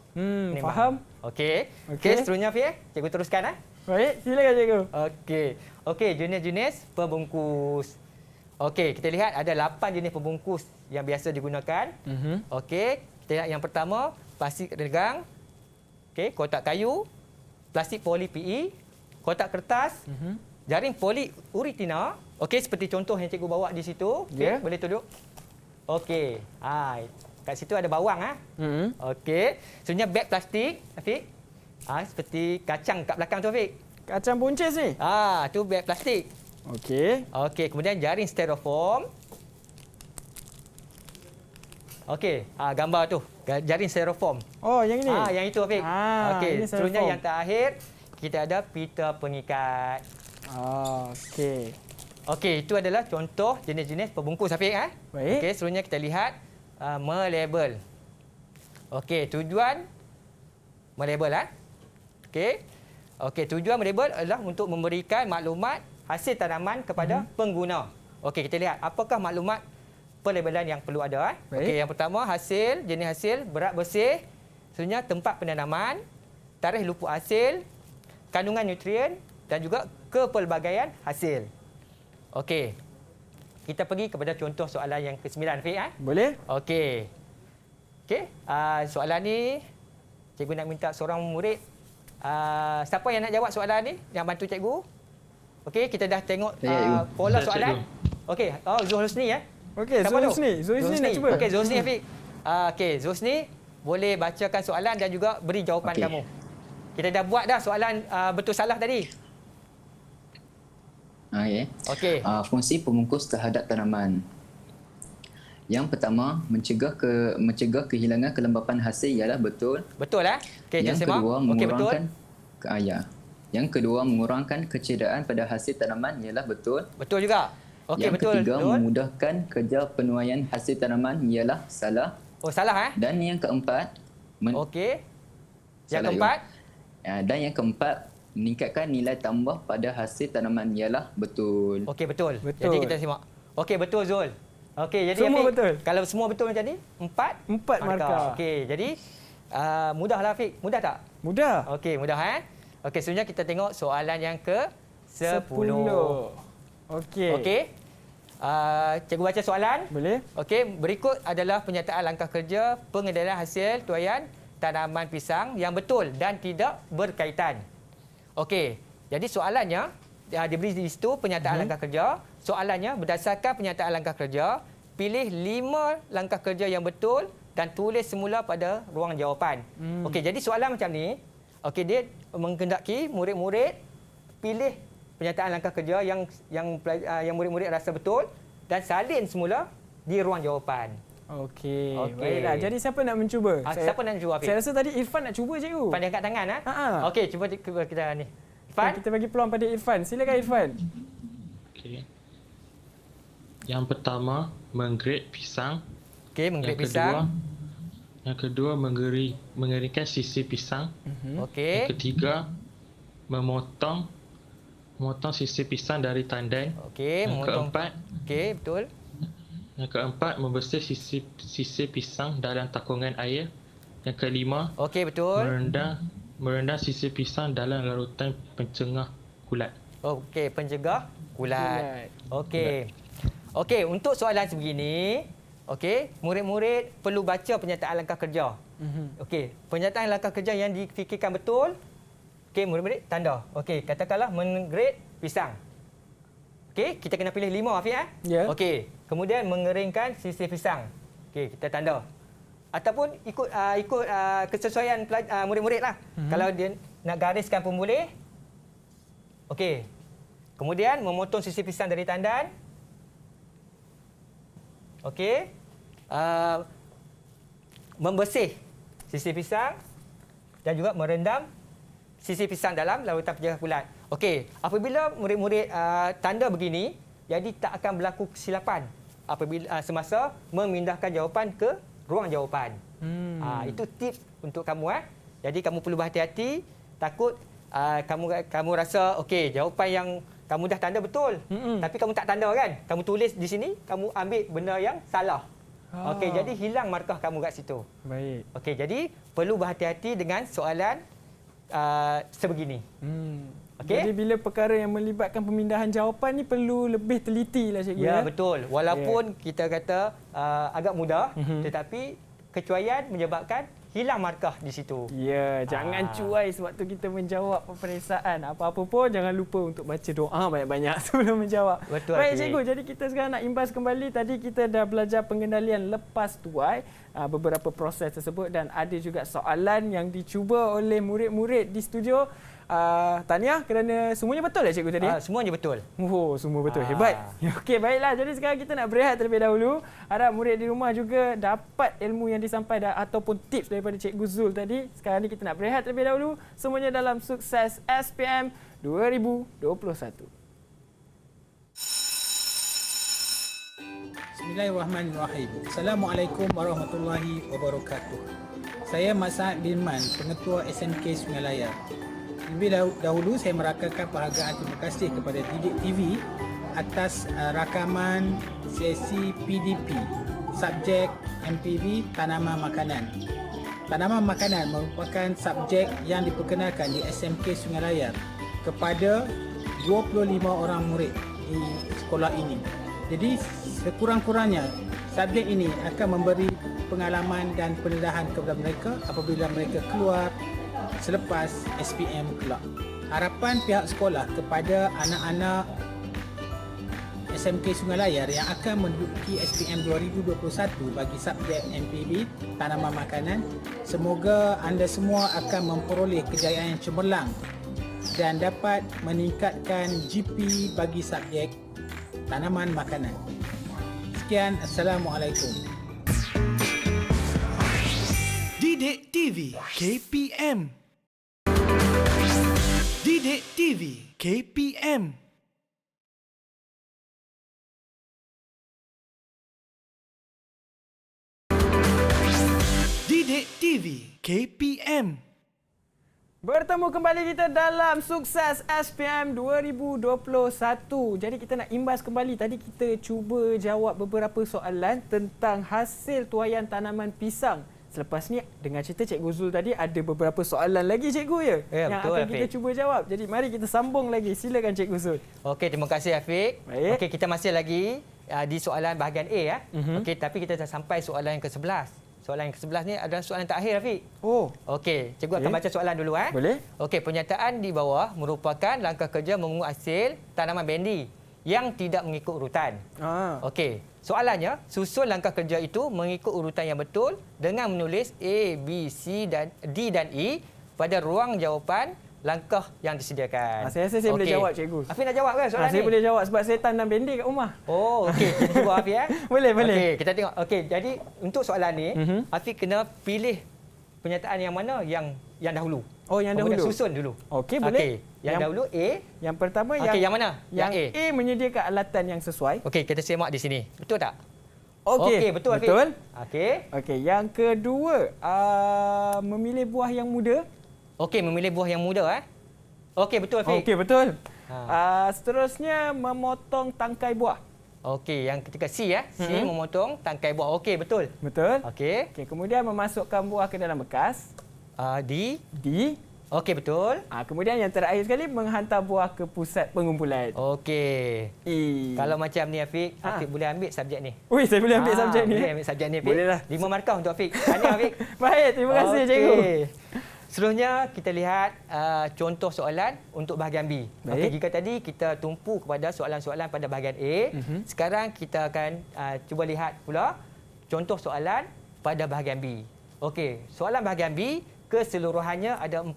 Faham? Okey. Okey, seterusnya Afiq. Cikgu teruskan Baik, silakan cikgu. Okey, jenis-jenis pembungkus. Okey, kita lihat ada 8 jenis pembungkus yang biasa digunakan. Okey, kita lihat yang pertama, plastik regang. Okey, kotak kayu, plastik poli PE, kotak kertas, jaring poliuretina. Okey, seperti contoh yang cikgu bawa di situ. Okey, boleh tunjuk. Okey. Kat situ ada bawang Okey. Sebenarnya beg plastik, Afiq. Seperti kacang kat belakang tu Afiq. Kacang buncis ni. Tu beg plastik. Okey. Okey, kemudian jaring styrofoam. Okey, gambar tu. Jaring styrofoam. Oh, yang ini. Yang itu Afiq. Okey, seterusnya yang terakhir kita ada pita pengikat. Okey. Okey, itu adalah contoh jenis-jenis pembungkus Afiq. Baik. Okey, seterusnya kita lihat melabel. Okey, tujuan melabel. Okey. Okey, tujuan melabel adalah untuk memberikan maklumat hasil tanaman kepada pengguna. Okey, kita lihat apakah maklumat pelabelan yang perlu ada. Okey, yang pertama hasil, jenis hasil, berat bersih, seterusnya tempat penanaman, tarikh luput hasil, kandungan nutrien dan juga kepelbagaian hasil. Okey. Kita pergi kepada contoh soalan yang ke-9 Afiq. Boleh? Okey. Okey, soalan ni cikgu nak minta seorang murid, siapa yang nak jawab soalan ni, yang bantu cikgu? Okey, kita dah tengok pola soalan. Okey, Zul Husni Okey, Zul Husni nak cuba. Okey, Zul Husni Afiq. Okey, Zul Husni boleh bacakan soalan dan juga beri jawapan kamu. Kita dah buat dah soalan betul salah tadi. Okey. Fungsi pembungkus terhadap tanaman. Yang pertama, mencegah kehilangan kelembapan hasil ialah betul. Betul Okey, yang kedua, mengurangkan Yang kedua, mengurangkan kecederaan pada hasil tanaman ialah betul. Betul juga. Okey, yang betul. Yang ketiga, memudahkan kerja penuaian hasil tanaman ialah salah. Oh, salah Dan yang keempat, okey. Yang keempat? Dan yang keempat, meningkatkan nilai tambah pada hasil tanaman ialah betul. Okey, betul. Jadi kita simak. Okey, betul Zul. Okey, jadi semua Afiq, betul. Kalau semua betul macam ni, 4 markah. Okey, jadi mudahlah Afiq. Mudah tak? Mudah. Okey, mudah Okey, seterusnya kita tengok soalan yang ke-10. Okey. Okey. Cikgu baca soalan. Boleh. Okey, berikut adalah penyataan langkah kerja pengendalian hasil tuaian tanaman pisang yang betul dan tidak berkaitan. Okey, jadi soalannya diberi di situ penyataan langkah kerja. Soalannya berdasarkan penyataan langkah kerja, pilih 5 langkah kerja yang betul dan tulis semula pada ruang jawapan. Okey, jadi soalan macam ni. Okey, dia menghendaki murid-murid pilih penyataan langkah kerja yang murid-murid rasa betul dan salin semula di ruang jawapan. Okey. Baiklah. Jadi siapa nak mencuba? Siapa nak cuba? Saya rasa tadi Irfan nak cuba cikgu. Irfan dia angkat tangan Okey, cuba kita ni. Irfan, kita bagi peluang pada Irfan. Silakan Irfan. Okey. Yang pertama, menggrade pisang. Okey, menggrade pisang. Yang kedua, mengeringkan sisi pisang. Okey. Yang ketiga, memotong sisi pisang dari tandan. Okey, yang keempat. Okey, betul. Yang keempat, membersih sisi pisang dalam takungan air. Yang kelima, okey, betul. Merendam sisi pisang dalam larutan pencegah kulat. Okey, pencegah kulat. Okey. Okey, untuk soalan sebegini, okey, murid-murid perlu baca penyataan langkah kerja. Okey, penyataan langkah kerja yang difikirkan betul. Okey, murid-murid tanda. Okey, katakanlah menggrade pisang. Okey, kita kena pilih 5 Afiq Ya. Okey, kemudian mengeringkan sisi pisang. Okey, kita tanda. Ataupun ikut kesesuaian murid-murid lah. Kalau dia nak gariskan pun boleh. Okey. Kemudian memotong sisi pisang dari tandan. Okey. Membersih sisi pisang dan juga merendam sisi pisang dalam larutan pencegah kulat. Okey, apabila murid-murid tanda begini, jadi tak akan berlaku kesilapan apabila semasa memindahkan jawapan ke ruang jawapan. Itu tips untuk kamu Jadi kamu perlu berhati-hati, takut kamu rasa okey, jawapan yang kamu dah tanda betul. Tapi kamu tak tanda kan? Kamu tulis di sini, kamu ambil benda yang salah. Okey, jadi hilang markah kamu kat situ. Baik. Okey, jadi perlu berhati-hati dengan soalan sebegini. Okay? Jadi bila perkara yang melibatkan pemindahan jawapan ni perlu lebih teliti lah cikgu. Ya, betul. Walaupun kita kata agak mudah, tetapi kecuaian menyebabkan hilang markah di situ. Ya, jangan cuai sewaktu kita menjawab peperiksaan. Apa-apa pun jangan lupa untuk baca doa banyak-banyak sebelum menjawab. Betul. Baik cikgu, jadi kita sekarang nak imbas kembali. Tadi kita dah belajar pengendalian lepas tuai, beberapa proses tersebut dan ada juga soalan yang dicuba oleh murid-murid di studio. Tahniah kerana semuanya betul ya cikgu tadi? Semuanya betul. Oh, semua betul. Hebat. Okey, baiklah. Jadi sekarang kita nak berehat terlebih dahulu. Harap murid di rumah juga dapat ilmu yang disampaikan ataupun tips daripada Cikgu Zul tadi. Sekarang ni kita nak berehat terlebih dahulu. Semuanya dalam Sukses SPM 2021. Bismillahirrahmanirrahim. Assalamualaikum warahmatullahi wabarakatuh. Saya Mat Saad bin Man, Pengetua SMK Sungai Layar. Lebih dahulu saya merakamkan penghargaan terima kasih kepada Didik TV atas rakaman sesi PDP, subjek MPV Tanaman Makanan. Tanaman makanan merupakan subjek yang diperkenalkan di SMK Sungai Layar kepada 25 orang murid di sekolah ini. Jadi sekurang-kurangnya subjek ini akan memberi pengalaman dan pendedahan kepada mereka apabila mereka keluar selepas SPM kelak. Harapan pihak sekolah kepada anak-anak SMK Sungai Layar yang akan menduduki SPM 2021 bagi subjek MPB Tanaman Makanan, semoga anda semua akan memperoleh kejayaan yang cemerlang dan dapat meningkatkan GP bagi subjek Tanaman Makanan. Sekian, Assalamualaikum. Didik TV KPM. Didik TV KPM. Didik TV KPM. Bertemu kembali kita dalam Sukses SPM 2021. Jadi kita nak imbas kembali. Tadi kita cuba jawab beberapa soalan tentang hasil tuaian tanaman pisang. Selepas ni dengan cerita Cikgu Zul tadi ada beberapa soalan lagi cikgu ya? Ya, yang betul, akan Afiq. kita cuba jawab. Jadi mari kita sambung lagi. Silakan Cikgu Zul. Okey, terima kasih Afiq. Baik. Okey, kita masih lagi di soalan bahagian A ya. Okey, tapi kita dah sampai soalan yang ke-11. Soalan yang ke-11 ni adalah soalan terakhir Afiq. Oh. Okey, cikgu akan baca soalan dulu Boleh. Okey, pernyataan di bawah merupakan langkah kerja mengungut hasil tanaman bendi yang tidak mengikut urutan. Okey, soalannya, susun langkah kerja itu mengikut urutan yang betul dengan menulis A, B, C dan D dan E pada ruang jawapan langkah yang disediakan. Saya rasa saya boleh jawab cikgu. Afiq nak jawab kan soalan ni? Saya boleh jawab sebab saya tanam bendi kat rumah. Oh, okey. Kita cuba Afiq ya. Boleh. Okey, kita tengok. Okey, jadi untuk soalan ni, Afiq kena pilih pernyataan yang mana yang dahulu. Oh, yang Kemudian dahulu. susun dulu. Okey, boleh. Okey, yang dahulu A. Yang pertama Okey, yang mana? Yang Yang A menyediakan alatan yang sesuai. Okey, kita semak di sini. Betul tak? Okey, betul Afiq. betul. Okey. Okey, yang kedua, memilih buah yang muda. Okey, memilih buah yang muda Okey, betul Afiq. Okey, betul. Seterusnya memotong tangkai buah. Okey, yang ketiga C ya. C memotong tangkai buah. Okey, betul. Betul. Okey. Okey, kemudian memasukkan buah ke dalam bekas. D. D. Okey, betul. Kemudian yang terakhir sekali menghantar buah ke pusat pengumpulan. Okey. E. Kalau macam ni Afiq, Afiq boleh ambil subjek ni. Ui, saya boleh ambil subjek ni. Boleh ambil subjek ni Afiq. Bolehlah. 5 markah untuk Afiq. Tahniah Afiq. Baik, terima kasih cikgu. Seterusnya kita lihat contoh soalan untuk bahagian B. Okey, jika tadi kita tumpu kepada soalan-soalan pada bahagian A, sekarang kita akan cuba lihat pula contoh soalan pada bahagian B. Okey, soalan bahagian B keseluruhannya ada 4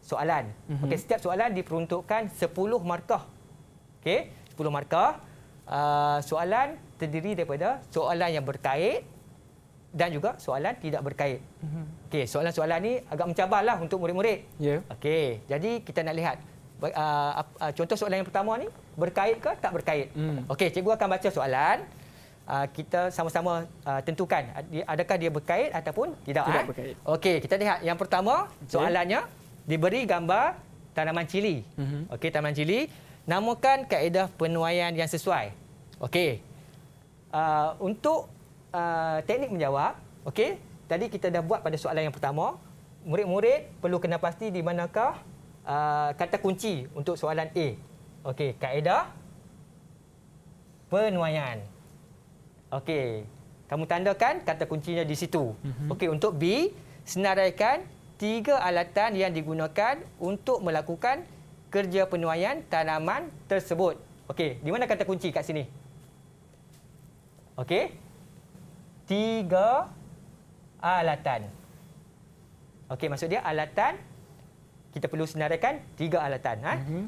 soalan. Okey, setiap soalan diperuntukkan 10 markah. Okey, 10 markah. Soalan terdiri daripada soalan yang berkait dan juga soalan tidak berkait. Okey, soalan-soalan ni agak mencabarlah untuk murid-murid. Ya. Okey, jadi kita nak lihat contoh soalan yang pertama ni berkait ke tak berkait. Okey, cikgu akan baca soalan. Kita sama-sama tentukan adakah dia berkait ataupun tidak. Tidak berkait. Okey, kita lihat yang pertama soalannya diberi gambar tanaman cili. Okey, tanaman cili. Namakan kaedah penuaian yang sesuai. Okey. Untuk teknik menjawab, okey. Tadi kita dah buat pada soalan yang pertama. Murid-murid perlu kena pasti di manakah kata kunci untuk soalan A. Okey, kaedah penuaian. Okey, kamu tandakan kata kuncinya di situ. Okey, untuk B, senaraikan 3 alatan yang digunakan untuk melakukan kerja penuaian tanaman tersebut. Okey, di mana kata kunci kat sini? Okey. 3 alatan. Okey, maksud dia alatan, kita perlu senaraikan 3 alatan.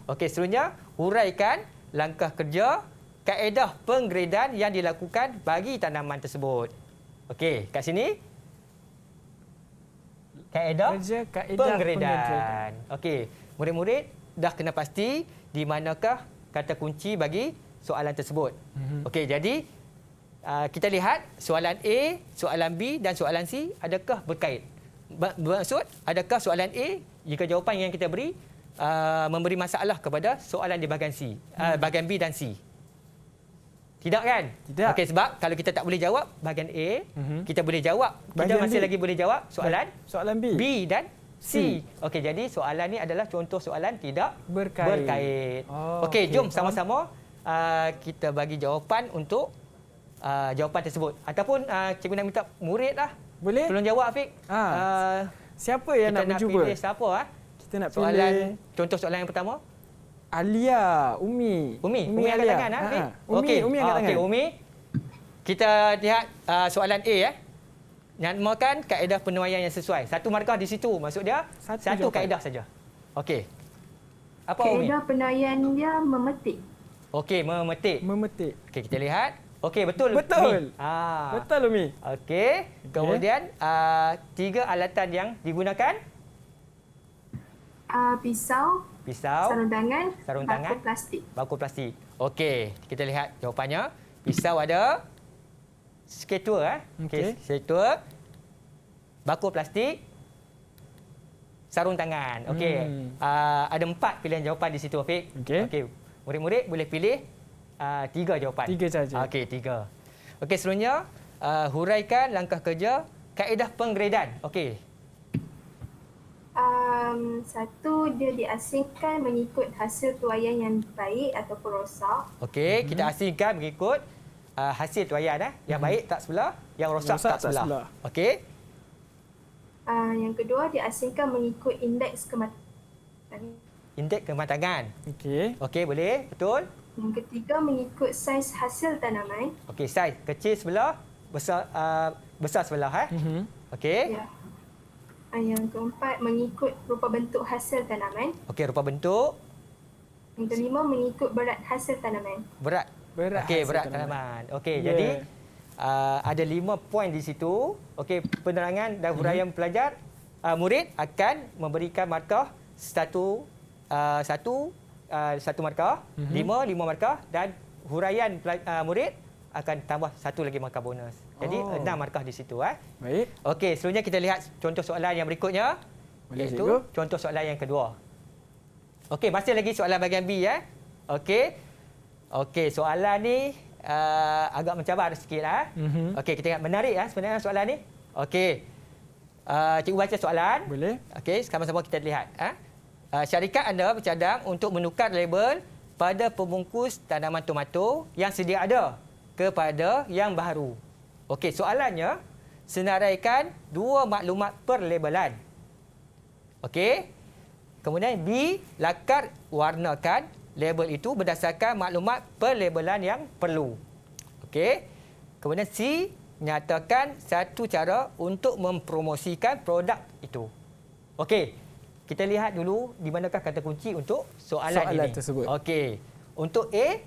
Okey, seterusnya huraikan langkah kerja kaedah penggradan yang dilakukan bagi tanaman tersebut. Okey, kat sini kaedah penggradan. Okey, murid-murid dah kena pasti di manakah kata kunci bagi soalan tersebut. Okey, jadi kita lihat soalan A, soalan B dan soalan C adakah berkait. Bermaksud, adakah soalan A, jika jawapan yang kita beri memberi masalah kepada soalan di bahagian C, bahagian B dan C. Tidak kan? Tidak. Okey, sebab kalau kita tak boleh jawab bahagian A, kita boleh jawab, kita masih lagi boleh jawab soalan B dan C. Okey, jadi soalan ni adalah contoh soalan tidak berkait. Okey, jom sama-sama kita bagi jawapan untuk jawapan tersebut. Ataupun cikgu nak minta murid lah. Boleh? Tolong jawab, Afiq. Siapa yang nak mencuba? Kita nak pilih siapa? Kita nak soalan, pilih... Contoh soalan yang pertama. Alia, Umi angkat tangan, Afiq. Umi angkat tangan. Okey, Umi. Kita lihat soalan A. Namakan kaedah penuaian yang sesuai. Satu markah di situ. Maksud dia, satu kaedah saja. Okey. Apa Umi? Kaedah penuaian dia memetik. Okey, memetik. Okey, kita lihat. Okey, betul. Betul. Umi. Betul, Umi. Okey. Kemudian, 3 alatan yang digunakan. Pisau, sarung tangan, bangku plastik. Bangku plastik. Okey, kita lihat jawapannya. Pisau ada, skater, skater, bangku plastik, sarung tangan. Okey, ada 4 pilihan jawapan di situ, Afiq. Okey, murid-murid boleh pilih 3 jawapan. 3 saja. Okey, 3. Okey, seterusnya huraikan langkah kerja kaedah penggredan. Okey. Satu, dia diasingkan mengikut hasil tuaian yang baik ataupun rosak. Okey, kita asingkan mengikut hasil tuaian. Yang baik tak sebelah, yang rosak tak sebelah. Okey. Yang kedua, diasingkan mengikut indeks kematangan. Indeks kematangan. Okey, boleh. Betul. Yang ketiga, mengikut saiz hasil tanaman. Okey, saiz kecil sebelah, besar sebelah. Okey. Ya. Yang keempat, mengikut rupa bentuk hasil tanaman. Okey, rupa bentuk. Yang kelima, mengikut berat hasil tanaman. Berat. Okey, berat tanaman. Okey, jadi ada 5 poin di situ. Okey, penerangan dan huraian pelajar, murid akan memberikan markah satu markah, 5 markah dan huraian murid akan tambah 1 lagi markah bonus. Jadi 6 markah di situ. Baik. Okey, seterusnya kita lihat contoh soalan yang berikutnya. Iaitu contoh soalan yang kedua. Okey, masih lagi soalan bahagian B. Okey. Okey, soalan ni agak mencabar sikit. Okey, kita ingat menarik sebenarnya soalan ni. Okey. Cikgu baca soalan. Boleh. Okey, sama-sama kita lihat. Syarikat anda bercadang untuk menukar label pada pembungkus tanaman tomato yang sedia ada kepada yang baharu. Okey, soalannya, senaraikan 2 maklumat perlabelan. Okey. Kemudian B, lakar warnakan label itu berdasarkan maklumat perlabelan yang perlu. Okey. Kemudian C, nyatakan satu cara untuk mempromosikan produk itu. Okey. Kita lihat dulu di manakah kata kunci untuk soalan ini tersebut. Okey. Untuk A,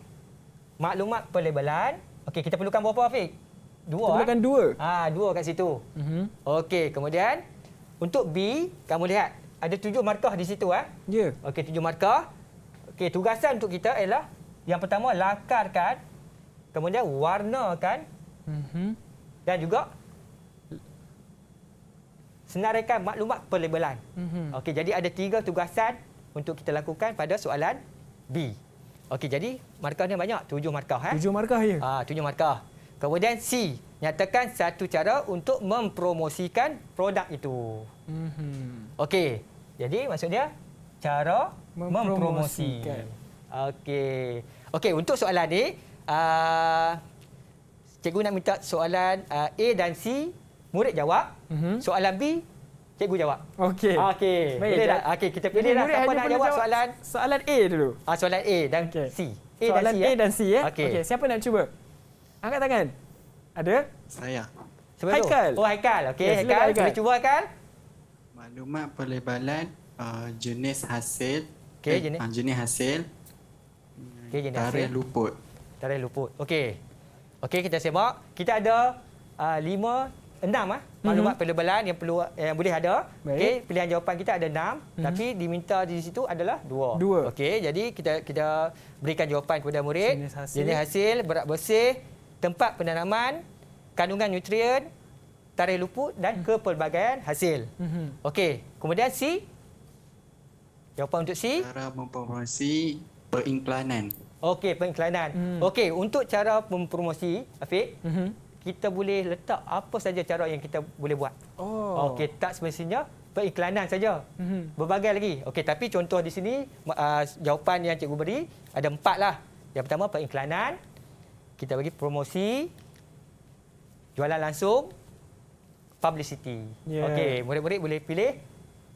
maklumat perlabelan. Okey, kita perlukan berapa, Afiq? 2. Kita perlukan 2. 2 kat situ. Okey, kemudian untuk B, kamu lihat ada 7 markah di situ. Ya. Okey, 7 markah. Okey, tugasan untuk kita ialah yang pertama, lakarkan, kemudian warnakan, dan juga senaraikan maklumat perlabelan. Okey, jadi ada 3 tugasan untuk kita lakukan pada soalan B. Okey, jadi markahnya banyak, 7 markah. 7 markah ya? 7 markah. Kemudian C, nyatakan satu cara untuk mempromosikan produk itu. Okey, jadi maksudnya cara mempromosi. Okey. Okey, untuk soalan ni, cikgu nak minta soalan A dan C, murid jawab. Soalan B, cikgu jawab. Okey. Okey. Baik, Boleh tak? Okey, kita pilih lah siapa nak jawab soalan A dulu. Soalan A dan C. Soalan A dan C ya. Okey. Siapa nak cuba? Angkat tangan. Ada? Saya. Haikal. Oh, Haikal. Okey, Haikal. Boleh cuba, Haikal? Maklumat perlabelan jenis hasil. Jenis hasil. Jenis tarikh hasil. luput. Tarikh luput. Okey. Okey, kita semak. Kita ada 6 maklumat perlabelan yang perlu yang boleh ada. Okey, pilihan jawapan kita ada 6, tapi diminta di situ adalah 2. Okey, jadi kita berikan jawapan kepada murid. Jenis hasil, berat bersih, tempat penanaman, kandungan nutrien, tarikh luput dan kepelbagaian hasil. Okey, kemudian C. Jawapan untuk C. Cara mempromosi periklanan. Okey, periklanan. Okey, untuk cara mempromosi, Afiq, kita boleh letak apa saja cara yang kita boleh buat. Okey, tak semestinya periklanan saja. Berbagai lagi. Okey, tapi contoh di sini jawapan yang cikgu beri ada 4 lah. Yang pertama periklanan, kita bagi promosi, jualan langsung, publicity. Okey, murid-murid boleh pilih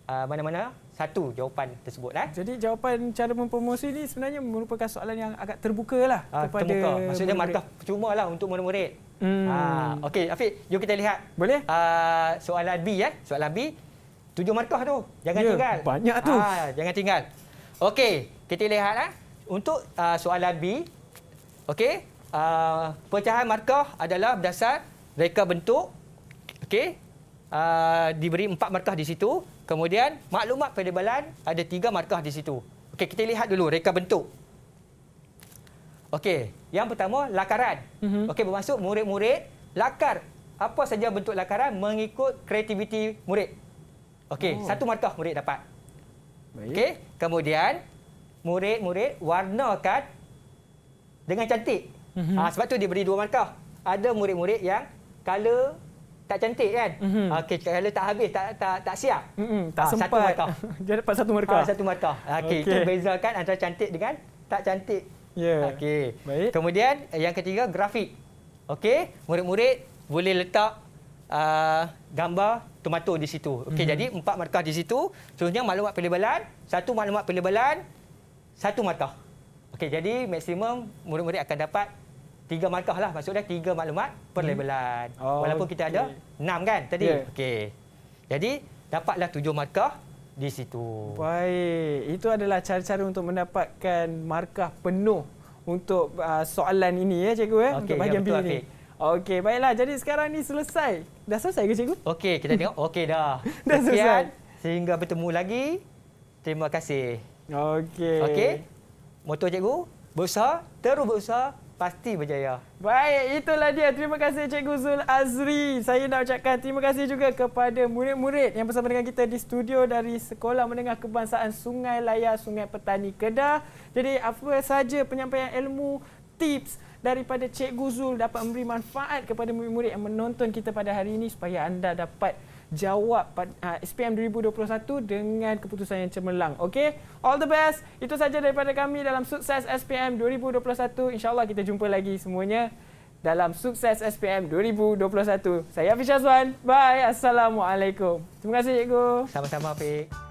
mana-mana satu jawapan tersebut. Jadi jawapan cara mempromosi ni sebenarnya merupakan soalan yang agak terbuka lah kepada terbuka. Maksudnya murid-murid. markah percuma lah untuk murid-murid. Okey, Afiq, jom kita lihat. Boleh? Soalan B ya. Soalan B 7 markah tu. Jangan Ya, tinggal. banyak tu. Jangan tinggal. Okey, kita lihat untuk soalan B. Okey, pecahan markah adalah berdasar reka bentuk. Okey. Diberi 4 markah di situ. Kemudian maklumat pelebalan ada 3 markah di situ. Okey, kita lihat dulu reka bentuk. Okey, yang pertama lakaran. Okey, bermaksud murid-murid lakar apa saja bentuk lakaran mengikut kreativiti murid. Okey, 1 markah murid dapat. Okey, kemudian murid-murid warnakan dengan cantik. Sebab tu dia beri 2 markah. Ada murid-murid yang color tak cantik kan? Okey, kalau tak habis, tak siap. Tak sempat. 1 markah. Dia dapat 1 markah. 1 markah. Okey, itu bezakan antara cantik dengan tak cantik. Okey. Baik. Kemudian yang ketiga grafik. Okey, murid-murid boleh letak gambar tomato di situ. Okey, jadi 4 markah di situ. Seterusnya maklumat pelebalan, 1 maklumat pelebalan, 1 markah. Okey, jadi maksimum murid-murid akan dapat 3 markah lah. Maksudnya 3 maklumat per labelan. Walaupun kita ada 6 kan tadi. Okey. Jadi dapatlah 7 markah di situ. Baik. Itu adalah cara-cara untuk mendapatkan markah penuh untuk soalan ini ya cikgu ya. Okey, untuk bahagian betul, B ini. Okey, baiklah. Jadi sekarang ni selesai. Dah selesai ke cikgu? Okey, kita tengok. Okey dah. Dah selesai. Sehingga bertemu lagi. Terima kasih. Okey. Okey. Moto cikgu, berusaha, terus berusaha, pasti berjaya. Baik, itulah dia. Terima kasih Cikgu Zul Azri. Saya nak ucapkan terima kasih juga kepada murid-murid yang bersama dengan kita di studio dari Sekolah Menengah Kebangsaan Sungai Layar, Sungai Petani, Kedah. Jadi apa saja penyampaian ilmu, tips daripada Cikgu Zul dapat memberi manfaat kepada murid-murid yang menonton kita pada hari ini supaya anda dapat jawab SPM 2021 dengan keputusan yang cemerlang. Okey, all the best. Itu saja daripada kami dalam Sukses SPM 2021. InsyaAllah kita jumpa lagi semuanya dalam Sukses SPM 2021. Saya Hafiz Syazwan. Bye. Assalamualaikum. Terima kasih cikgu. Sama-sama, Fik.